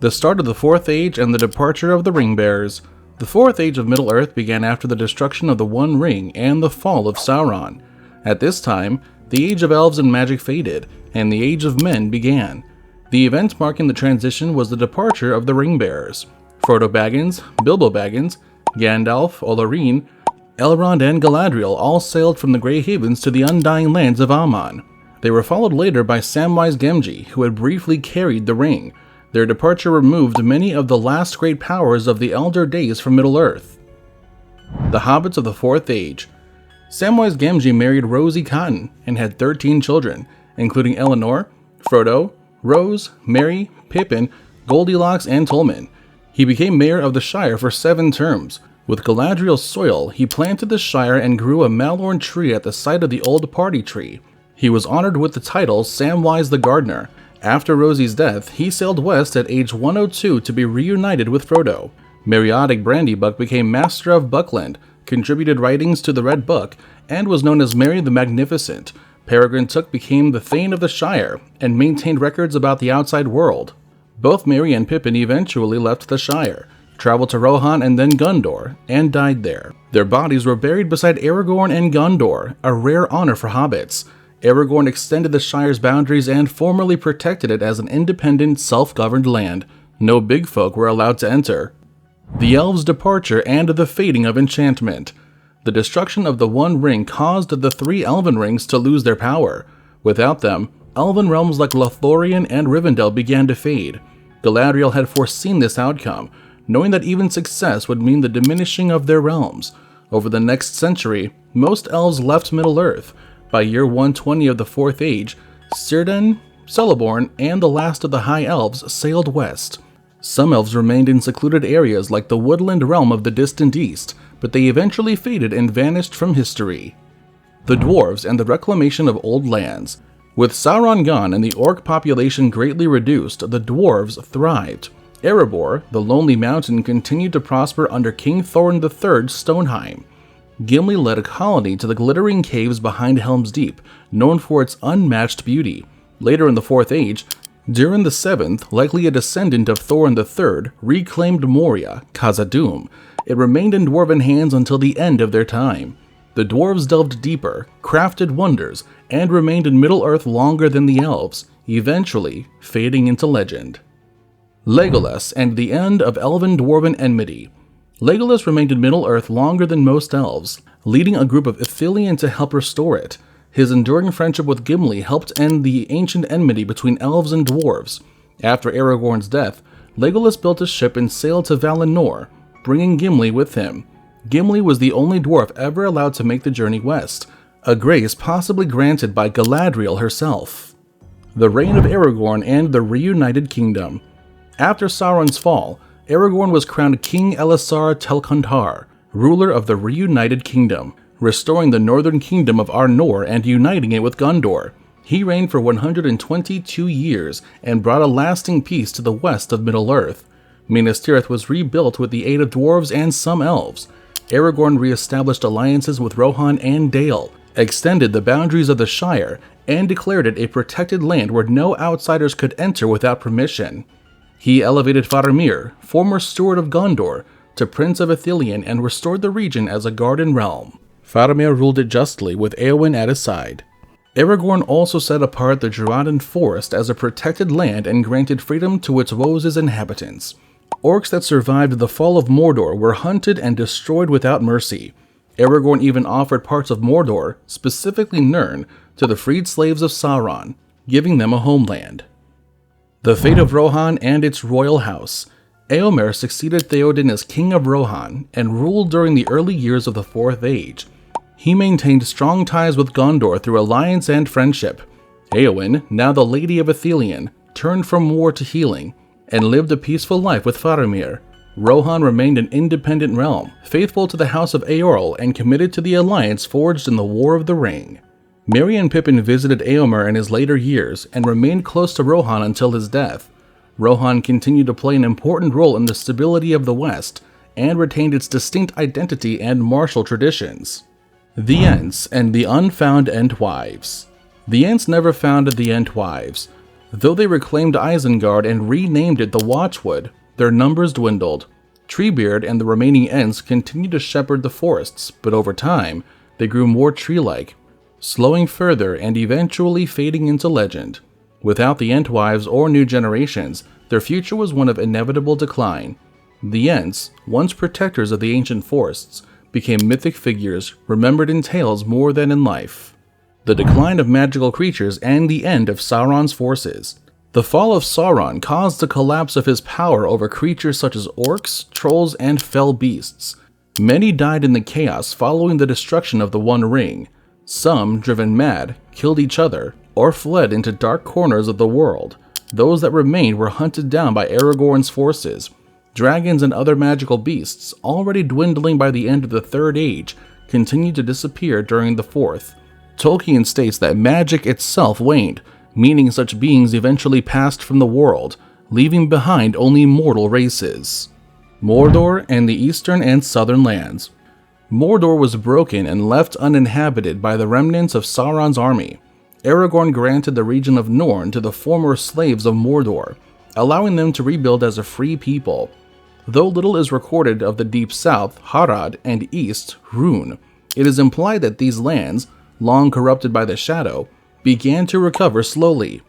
The start of the Fourth Age and the departure of the Ring-Bearers. The Fourth Age of Middle-earth began after the destruction of the One Ring and the fall of Sauron. At this time, the Age of Elves and Magic faded, and the Age of Men began. The event marking the transition was the departure of the Ring-Bearers. Frodo Baggins, Bilbo Baggins, Gandalf, Olorien, Elrond, and Galadriel all sailed from the Grey Havens to the Undying Lands of Aman. They were followed later by Samwise Gamgee, who had briefly carried the ring. Their departure removed many of the last great powers of the Elder Days from Middle-earth. The Hobbits of the Fourth Age. Samwise Gamgee married Rosie Cotton and had 13 children, including Eleanor, Frodo, Rose, Merry, Pippin, Goldilocks, and Tolman. He became mayor of the Shire for 7 terms. With Galadriel's soil, he planted the Shire and grew a malorn tree at the site of the old party tree. He was honored with the title Samwise the Gardener. After Rosie's death, he sailed west at age 102 to be reunited with Frodo. Meriadoc Brandybuck became Master of Buckland, contributed writings to the Red Book, and was known as Merry the Magnificent. Peregrine Took became the Thane of the Shire, and maintained records about the outside world. Both Merry and Pippin eventually left the Shire, traveled to Rohan and then Gondor, and died there. Their bodies were buried beside Aragorn and Gondor, a rare honor for hobbits. Aragorn extended the Shire's boundaries and formally protected it as an independent, self-governed land. No big folk were allowed to enter. The Elves' departure and the fading of enchantment. The destruction of the One Ring caused the 3 Elven rings to lose their power. Without them, Elven realms like Lothlorien and Rivendell began to fade. Galadriel had foreseen this outcome, knowing that even success would mean the diminishing of their realms. Over the next century, most elves left Middle-earth. By year 120 of the Fourth Age, Círdan, Celeborn, and the last of the High Elves sailed west. Some elves remained in secluded areas like the woodland realm of the distant east, but they eventually faded and vanished from history. The Dwarves and the reclamation of old lands. With Sauron gone and the orc population greatly reduced, the Dwarves thrived. Erebor, the Lonely Mountain, continued to prosper under King Thorin III's Stonehenge. Gimli led a colony to the glittering caves behind Helm's Deep, known for its unmatched beauty. Later in the Fourth Age, Durin the Seventh, likely a descendant of Thorin III, reclaimed Moria, Khazad-dûm. It remained in dwarven hands until the end of their time. The dwarves delved deeper, crafted wonders, and remained in Middle-earth longer than the elves, eventually fading into legend. Legolas and the end of Elven-Dwarven enmity. Legolas remained in Middle-earth longer than most elves, leading a group of Ithilien to help restore it. His enduring friendship with Gimli helped end the ancient enmity between elves and dwarves. After Aragorn's death, Legolas built a ship and sailed to Valinor, bringing Gimli with him. Gimli was the only dwarf ever allowed to make the journey west, a grace possibly granted by Galadriel herself. The reign of Aragorn and the Reunited Kingdom. After Sauron's fall, Aragorn was crowned King Elisar Telcontar, ruler of the Reunited Kingdom, restoring the northern kingdom of Arnor and uniting it with Gondor. He reigned for 122 years and brought a lasting peace to the west of Middle-earth. Minas Tirith was rebuilt with the aid of dwarves and some elves. Aragorn re-established alliances with Rohan and Dale, extended the boundaries of the Shire, and declared it a protected land where no outsiders could enter without permission. He elevated Faramir, former steward of Gondor, to Prince of Ithilien and restored the region as a garden realm. Faramir ruled it justly with Éowyn at his side. Aragorn also set apart the Duradin Forest as a protected land and granted freedom to its Wose's inhabitants. Orcs that survived the fall of Mordor were hunted and destroyed without mercy. Aragorn even offered parts of Mordor, specifically Nirn, to the freed slaves of Sauron, giving them a homeland. The fate of Rohan and its royal house. Éomer succeeded Theoden as king of Rohan and ruled during the early years of the Fourth Age. He maintained strong ties with Gondor through alliance and friendship. Éowyn, now the Lady of Ithilien, turned from war to healing and lived a peaceful life with Faramir. Rohan remained an independent realm, faithful to the House of Eorl and committed to the alliance forged in the War of the Ring. Merry and Pippin visited Éomer in his later years and remained close to Rohan until his death. Rohan continued to play an important role in the stability of the West and retained its distinct identity and martial traditions. The Ents and the Unfound Entwives. The Ents never found the Entwives. Though they reclaimed Isengard and renamed it the Watchwood, their numbers dwindled. Treebeard and the remaining Ents continued to shepherd the forests, but over time, they grew more tree-like, slowing further and eventually fading into legend. Without the Entwives or new generations, their future was one of inevitable decline. The Ents, once protectors of the ancient forests, became mythic figures remembered in tales more than in life. The decline of magical creatures and the end of Sauron's forces. The fall of Sauron caused the collapse of his power over creatures such as orcs, trolls, and fell beasts. Many died in the chaos following the destruction of the One Ring. Some, driven mad, killed each other, or fled into dark corners of the world. Those that remained were hunted down by Aragorn's forces. Dragons and other magical beasts, already dwindling by the end of the Third Age, continued to disappear during the Fourth. Tolkien states that magic itself waned, meaning such beings eventually passed from the world, leaving behind only mortal races. Mordor and the eastern and southern lands. Mordor was broken and left uninhabited by the remnants of Sauron's army. Aragorn granted the region of Norn to the former slaves of Mordor, allowing them to rebuild as a free people. Though little is recorded of the deep south, Harad, and east, Rhûn, it is implied that these lands, long corrupted by the Shadow, began to recover slowly.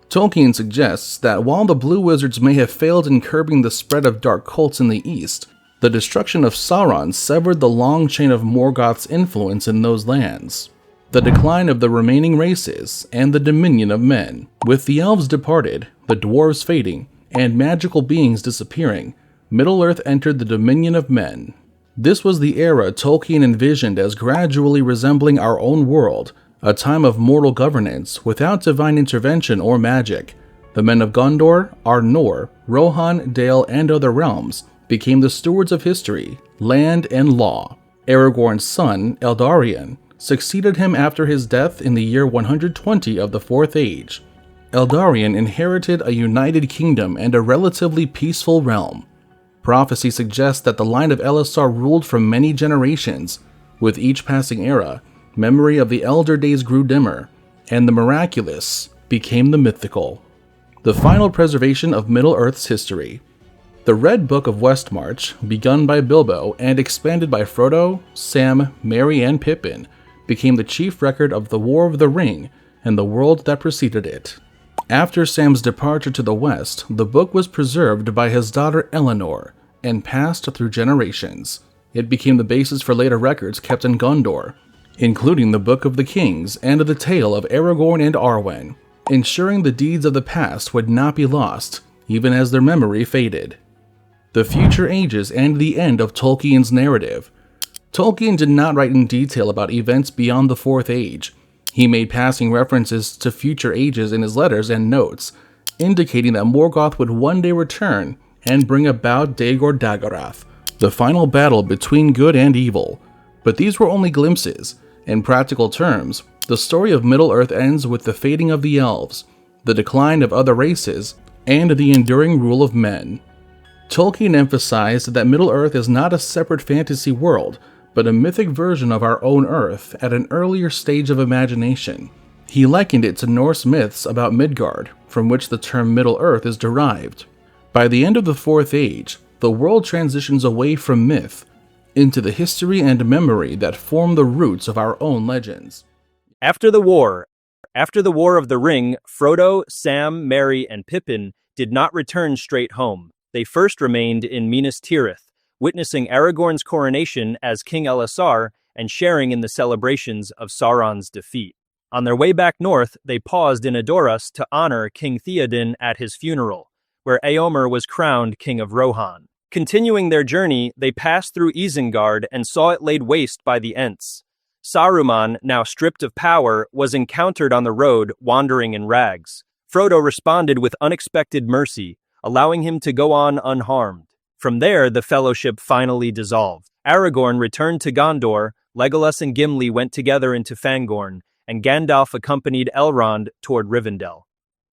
Tolkien suggests that while the Blue Wizards may have failed in curbing the spread of dark cults in the east, the destruction of Sauron severed the long chain of Morgoth's influence in those lands. The decline of the remaining races, and the dominion of men. With the Elves departed, the Dwarves fading, and magical beings disappearing, Middle-earth entered the dominion of men. This was the era Tolkien envisioned as gradually resembling our own world, a time of mortal governance without divine intervention or magic. The men of Gondor, Arnor, Rohan, Dale, and other realms became the stewards of history, land, and law. Aragorn's son, Eldarion, succeeded him after his death in the year 120 of the Fourth Age. Eldarion inherited a united kingdom and a relatively peaceful realm. Prophecy suggests that the line of Elisar ruled for many generations. With each passing era, memory of the elder days grew dimmer, and the miraculous became the mythical. The final preservation of Middle-earth's history. The Red Book of Westmarch, begun by Bilbo and expanded by Frodo, Sam, Merry, and Pippin, became the chief record of the War of the Ring and the world that preceded it. After Sam's departure to the west, the book was preserved by his daughter Elenor and passed through generations. It became the basis for later records kept in Gondor, including the Book of the Kings and the tale of Aragorn and Arwen, ensuring the deeds of the past would not be lost, even as their memory faded. The future ages and the end of Tolkien's narrative. Tolkien did not write in detail about events beyond the Fourth Age. He made passing references to future ages in his letters and notes, indicating that Morgoth would one day return and bring about Dagor Daggorath, the final battle between good and evil. But these were only glimpses. In practical terms, the story of Middle-earth ends with the fading of the elves, the decline of other races, and the enduring rule of men. Tolkien emphasized that Middle-earth is not a separate fantasy world, but a mythic version of our own Earth at an earlier stage of imagination. He likened it to Norse myths about Midgard, from which the term Middle-earth is derived. By the end of the Fourth Age, the world transitions away from myth into the history and memory that form the roots of our own legends. After the War of the Ring, Frodo, Sam, Merry, and Pippin did not return straight home. They first remained in Minas Tirith, witnessing Aragorn's coronation as King Elisar and sharing in the celebrations of Sauron's defeat. On their way back north, they paused in Edoras to honor King Theoden at his funeral, where Éomer was crowned King of Rohan. Continuing their journey, they passed through Isengard and saw it laid waste by the Ents. Saruman, now stripped of power, was encountered on the road, wandering in rags. Frodo responded with unexpected mercy, allowing him to go on unharmed. From there, the fellowship finally dissolved. Aragorn returned to Gondor, Legolas and Gimli went together into Fangorn, and Gandalf accompanied Elrond toward Rivendell.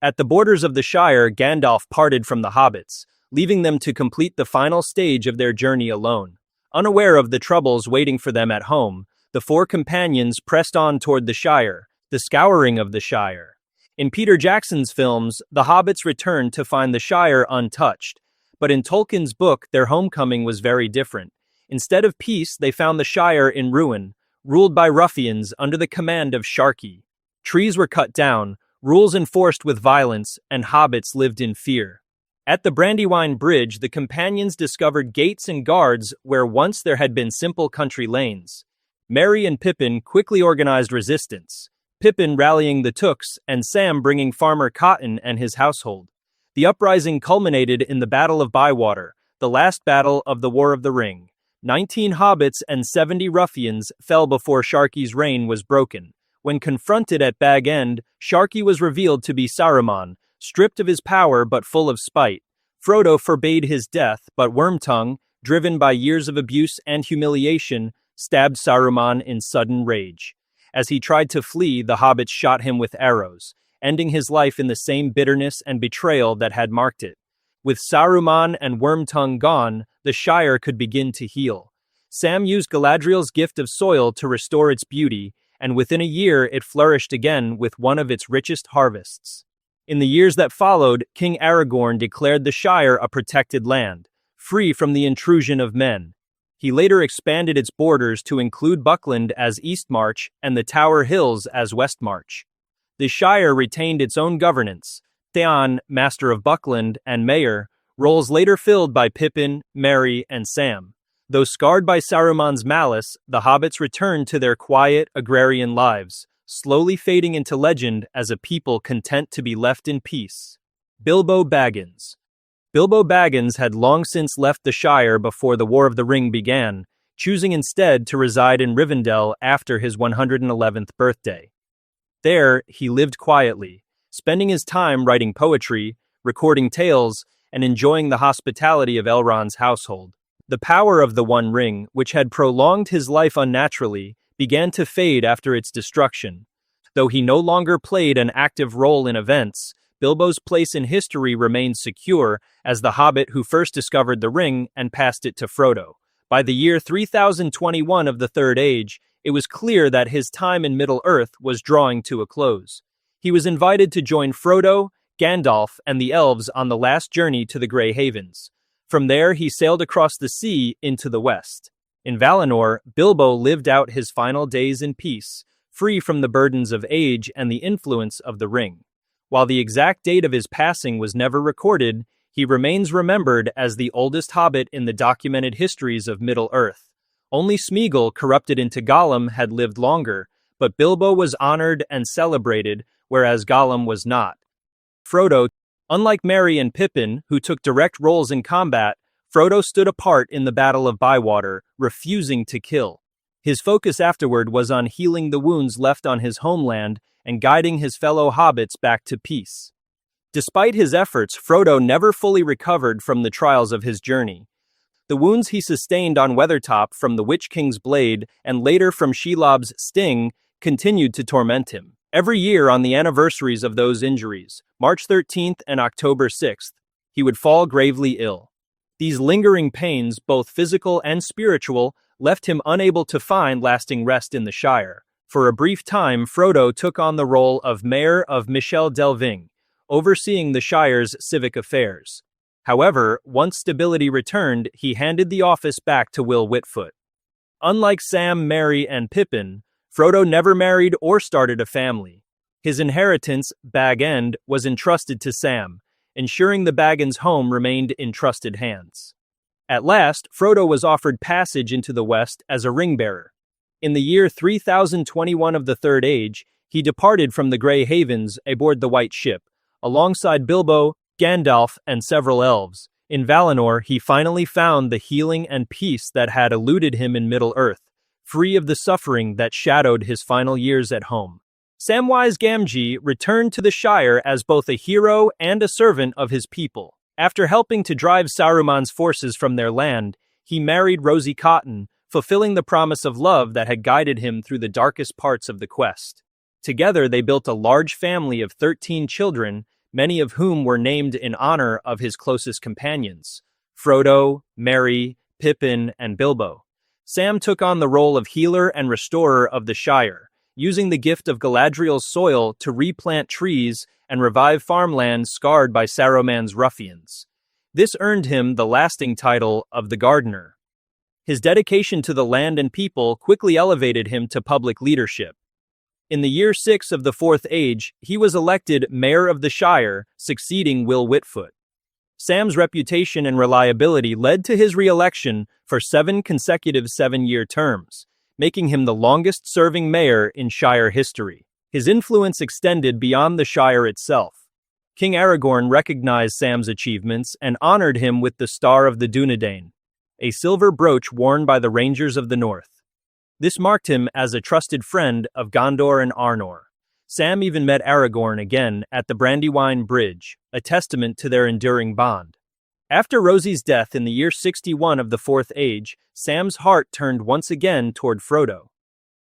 At the borders of the Shire, Gandalf parted from the Hobbits, leaving them to complete the final stage of their journey alone. Unaware of the troubles waiting for them at home, the four companions pressed on toward the Shire, the Scouring of the Shire. In Peter Jackson's films, the hobbits returned to find the Shire untouched, but in Tolkien's book, their homecoming was very different. Instead of peace, they found the Shire in ruin, ruled by ruffians under the command of Sharkey. Trees were cut down, rules enforced with violence, and hobbits lived in fear. At the Brandywine Bridge, the companions discovered gates and guards where once there had been simple country lanes. Merry and Pippin quickly organized resistance, Pippin rallying the Tooks and Sam bringing Farmer Cotton and his household. The uprising culminated in the Battle of Bywater, the last battle of the War of the Ring. 19 hobbits and 70 ruffians fell before Sharkey's reign was broken. When confronted at Bag End, Sharkey was revealed to be Saruman, stripped of his power but full of spite. Frodo forbade his death, but Wormtongue, driven by years of abuse and humiliation, stabbed Saruman in sudden rage. As he tried to flee, the hobbits shot him with arrows, ending his life in the same bitterness and betrayal that had marked it. With Saruman and Wormtongue gone, the Shire could begin to heal. Sam used Galadriel's gift of soil to restore its beauty, and within a year it flourished again with one of its richest harvests. In the years that followed, King Aragorn declared the Shire a protected land, free from the intrusion of men. He later expanded its borders to include Buckland as Eastmarch and the Tower Hills as Westmarch. The Shire retained its own governance, Theon, Master of Buckland, and Mayor, roles later filled by Pippin, Merry, and Sam. Though scarred by Saruman's malice, the hobbits returned to their quiet, agrarian lives, slowly fading into legend as a people content to be left in peace. Bilbo Baggins. Bilbo Baggins had long since left the Shire before the War of the Ring began, choosing instead to reside in Rivendell after his 111th birthday. There, he lived quietly, spending his time writing poetry, recording tales, and enjoying the hospitality of Elrond's household. The power of the One Ring, which had prolonged his life unnaturally, began to fade after its destruction. Though he no longer played an active role in events, Bilbo's place in history remained secure as the hobbit who first discovered the ring and passed it to Frodo. By the year 3021 of the Third Age, it was clear that his time in Middle-earth was drawing to a close. He was invited to join Frodo, Gandalf, and the Elves on the last journey to the Grey Havens. From there, he sailed across the sea into the west. In Valinor, Bilbo lived out his final days in peace, free from the burdens of age and the influence of the ring. While the exact date of his passing was never recorded, he remains remembered as the oldest hobbit in the documented histories of Middle-earth. Only Smeagol, corrupted into Gollum, had lived longer, but Bilbo was honored and celebrated, whereas Gollum was not. Frodo, unlike Merry and Pippin, who took direct roles in combat, Frodo stood apart in the Battle of Bywater, refusing to kill. His focus afterward was on healing the wounds left on his homeland and guiding his fellow hobbits back to peace. Despite his efforts, Frodo never fully recovered from the trials of his journey. The wounds he sustained on Weathertop from the Witch King's blade and later from Shelob's sting continued to torment him. Every year on the anniversaries of those injuries, March 13th and October 6th, he would fall gravely ill. These lingering pains, both physical and spiritual, left him unable to find lasting rest in the Shire. For a brief time, Frodo took on the role of Mayor of Michel Delving, overseeing the Shire's civic affairs. However, once stability returned, he handed the office back to Will Whitfoot. Unlike Sam, Merry, and Pippin, Frodo never married or started a family. His inheritance, Bag End, was entrusted to Sam, ensuring the Baggins' home remained in trusted hands. At last, Frodo was offered passage into the West as a ring-bearer. In the year 3021 of the Third Age, he departed from the Grey Havens aboard the White Ship, alongside Bilbo, Gandalf, and several elves. In Valinor, he finally found the healing and peace that had eluded him in Middle-earth, free of the suffering that shadowed his final years at home. Samwise Gamgee returned to the Shire as both a hero and a servant of his people. After helping to drive Saruman's forces from their land, he married Rosie Cotton, fulfilling the promise of love that had guided him through the darkest parts of the quest. Together, they built a large family of 13 children, many of whom were named in honor of his closest companions, Frodo, Merry, Pippin, and Bilbo. Sam took on the role of healer and restorer of the Shire, using the gift of Galadriel's soil to replant trees and revive farmlands scarred by Saruman's ruffians. This earned him the lasting title of the Gardener. His dedication to the land and people quickly elevated him to public leadership. In the year 6 of the Fourth Age, he was elected Mayor of the Shire, succeeding Will Whitfoot. Sam's reputation and reliability led to his re-election for 7 consecutive 7-year terms, making him the longest-serving mayor in Shire history. His influence extended beyond the Shire itself. King Aragorn recognized Sam's achievements and honored him with the Star of the Dunedain, a silver brooch worn by the Rangers of the North. This marked him as a trusted friend of Gondor and Arnor. Sam even met Aragorn again at the Brandywine Bridge, a testament to their enduring bond. After Rosie's death in the year 61 of the Fourth Age, Sam's heart turned once again toward Frodo.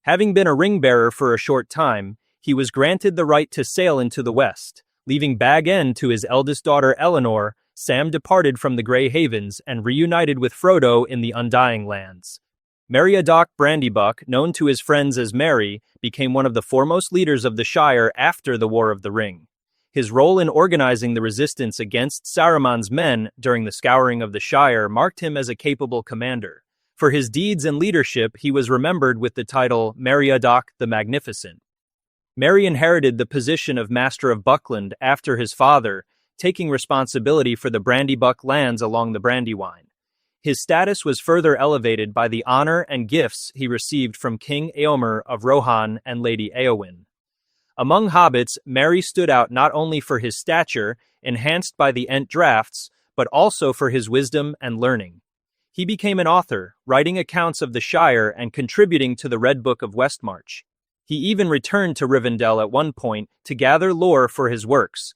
Having been a ring-bearer for a short time, he was granted the right to sail into the West. Leaving Bag End to his eldest daughter Eleanor, Sam departed from the Grey Havens and reunited with Frodo in the Undying Lands. Meriadoc Brandybuck, known to his friends as Merry, became one of the foremost leaders of the Shire after the War of the Ring. His role in organizing the resistance against Saruman's men during the Scouring of the Shire marked him as a capable commander. For his deeds and leadership, he was remembered with the title Meriadoc the Magnificent. Merry inherited the position of Master of Buckland after his father, taking responsibility for the Brandybuck lands along the Brandywine. His status was further elevated by the honor and gifts he received from King Eomer of Rohan and Lady Éowyn. Among hobbits, Merry stood out not only for his stature, enhanced by the Ent drafts, but also for his wisdom and learning. He became an author, writing accounts of the Shire and contributing to the Red Book of Westmarch. He even returned to Rivendell at one point to gather lore for his works.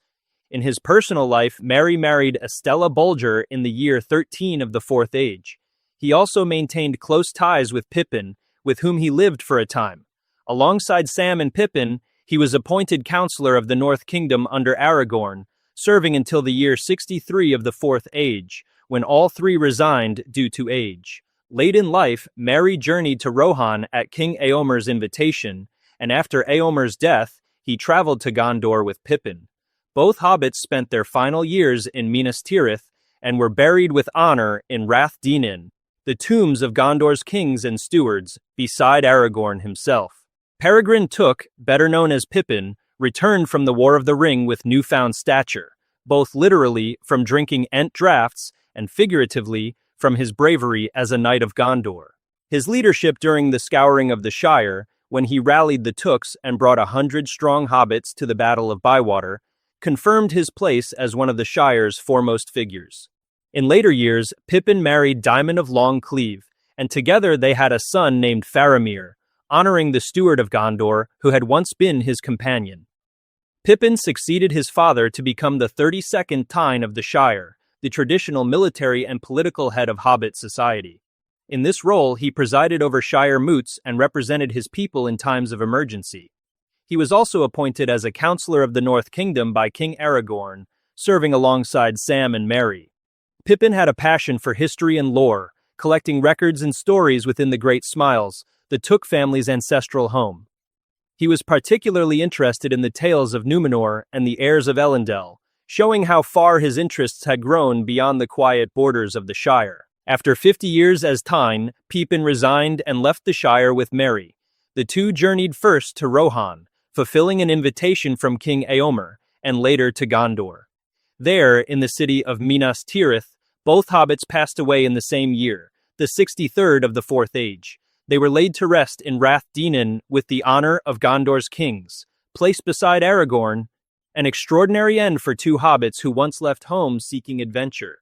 In his personal life, Merry married Estella Bolger in the year 13 of the Fourth Age. He also maintained close ties with Pippin, with whom he lived for a time. Alongside Sam and Pippin, he was appointed counselor of the North Kingdom under Aragorn, serving until the year 63 of the Fourth Age, when all three resigned due to age. Late in life, Merry journeyed to Rohan at King Éomer's invitation, and after Éomer's death, he traveled to Gondor with Pippin. Both hobbits spent their final years in Minas Tirith and were buried with honor in Rath Dinin, the tombs of Gondor's kings and stewards, beside Aragorn himself. Peregrine Took, better known as Pippin, returned from the War of the Ring with newfound stature, both literally from drinking Ent draughts and figuratively from his bravery as a knight of Gondor. His leadership during the Scouring of the Shire, when he rallied the Tooks and brought 100 strong hobbits to the Battle of Bywater, confirmed his place as one of the Shire's foremost figures. In later years, Pippin married Diamond of Long Cleave, and together they had a son named Faramir, honoring the steward of Gondor who had once been his companion. Pippin succeeded his father to become the 32nd Thane of the Shire, the traditional military and political head of Hobbit society. In this role, he presided over Shire moots and represented his people in times of emergency. He was also appointed as a counselor of the North Kingdom by King Aragorn, serving alongside Sam and Merry. Pippin had a passion for history and lore, collecting records and stories within the Great Smiles, the Took family's ancestral home. He was particularly interested in the tales of Númenor and the heirs of Elendil, showing how far his interests had grown beyond the quiet borders of the Shire. After 50 years as Thane, Pippin resigned and left the Shire with Merry. The two journeyed first to Rohan, fulfilling an invitation from King Éomer, and later to Gondor. There, in the city of Minas Tirith, both hobbits passed away in the same year, the 63rd of the Fourth Age. They were laid to rest in Rath Dinin with the honor of Gondor's kings, placed beside Aragorn, an extraordinary end for two hobbits who once left home seeking adventure.